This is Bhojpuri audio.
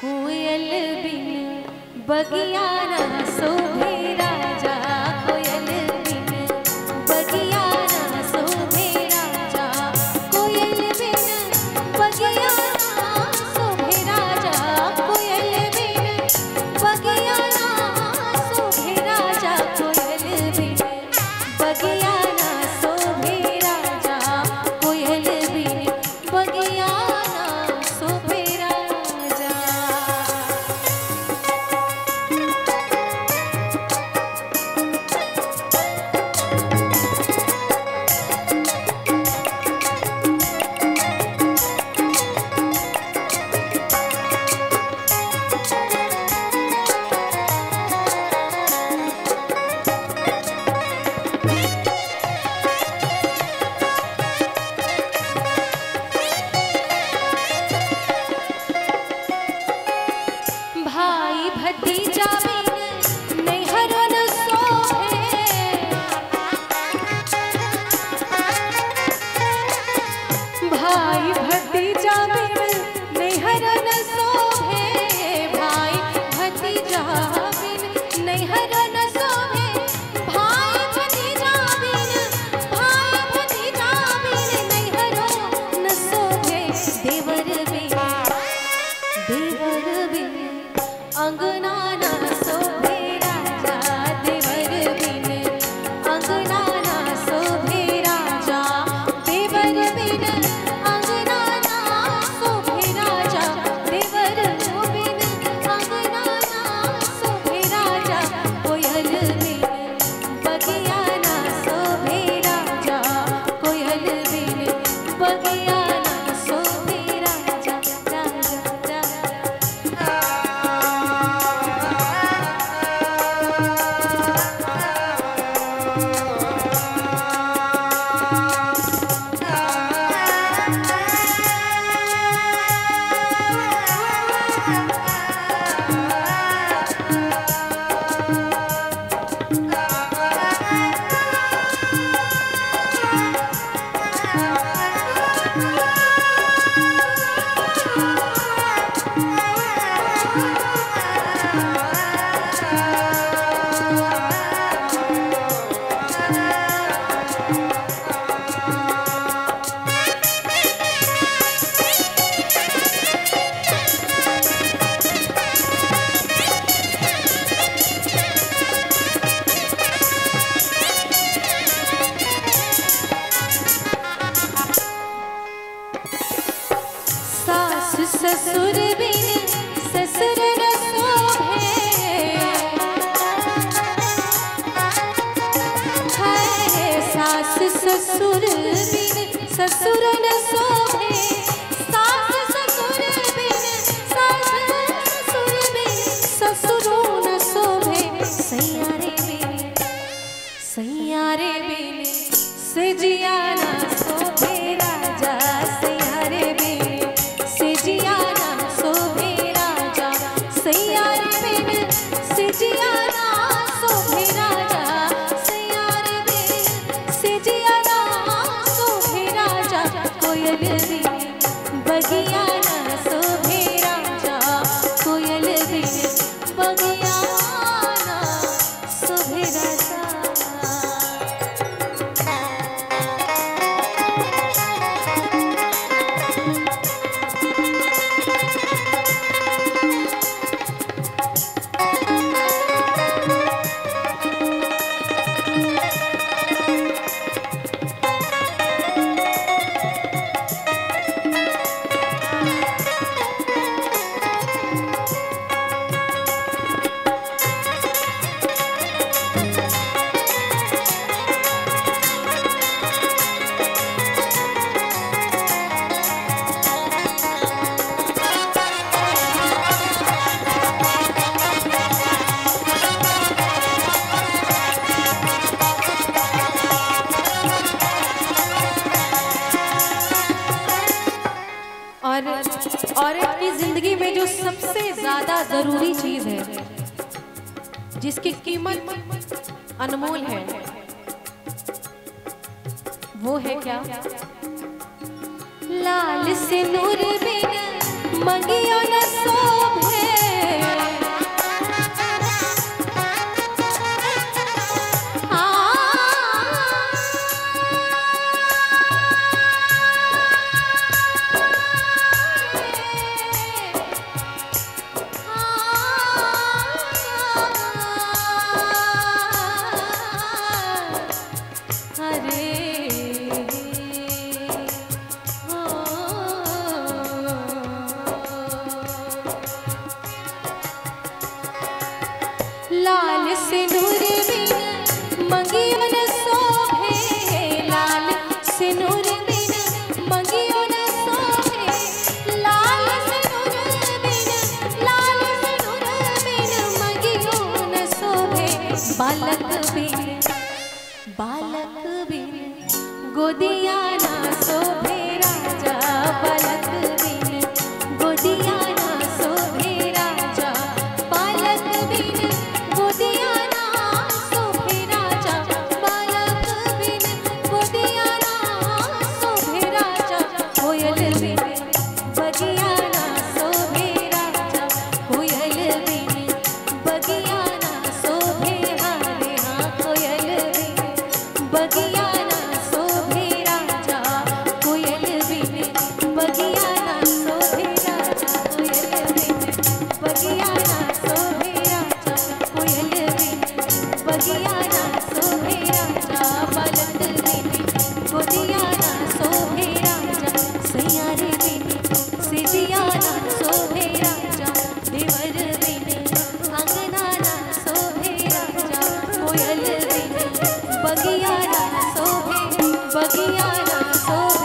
कोयल बिन बगिया न शोभे राजा, कोयल बिन बगिया न शोभे राजा, कोयल बिन बगिया न शोभे राजा, कोयल बिन बगिया न शोभे राजा, कोयल बिन बगिया न शोभे राजा, कोयल बिन बगिया न शोभे राजा। भाई भतीजा बिन नैहर न सोहे, भाई भतीजा बिन नैहर न सोहे, भाई भतीजा बिन नैहर न सोहे, भाई भतीजा बिन नैहर न सोहे, देवर बिन अंगना न शोभे राजा, देवर बिन अंगना न शोभे राजा, देवर बिन अंगना न शोभे राजा, देवर बिन अंगना न शोभे राजा, कोयल बिन बगिया न शोभे राजा, कोयल बिन बगिया न शोभे राजा, राजा ससुर बिन ससुर न शोभे, हाय सास ससुर बिन ससुर न शोभे, सास ससुर बिन ससुरो न शोभे, सैयारे बिन सजिया न शोभे राजा, सैयारे बिन सजिया न शोभे राजा, सैयारे बिन सजिया न शोभे राजा, सैयारे बिन सजिया न शोभे राजा, कोयल बिन बगिया न शोभे राजा, कोयल बिन बगिया न शोभे राजा। औरत की जिंदगी में जो सबसे ज्यादा जरूरी चीज है, जिसकी कीमत अनमोल है, वो है क्या? ला से नूर बिन मंगियो न शोभे। लाल सिंदूर बिन मंगियो न शोभे, लाल सिंदूर बिन मंगियो न शोभे, लाल सिंदूर बिन मंगियो न शोभे। बालक बिन गोदिया ना शोभे राजा, बालक बिन गोदिया ना शोभे राजा, बालक बिन गोदिया ना शोभे राजा, बालक बिन गोदिया ना शोभे राजा। कोयल बिन बगिया ना शोभे राजा, कोयल बिन बगिया ना शोभे। हरे हाँ कोयल बिन बगिया ना शोभे राजा, कोयल बिन बगिया ना शोभे राजा, कोयल बिन बगिया ना शोभे राजा, कोयल बिन बगिया ना शोभे राजा, बालक बिन गोदिया ना शोभे राजा, सैया रे बिन सिदिया ना शोभे राजा, देवर बिन अंगना ना शोभे राजा, कोयल बिन बगिया ना शोभे, बगिया ना शोभे।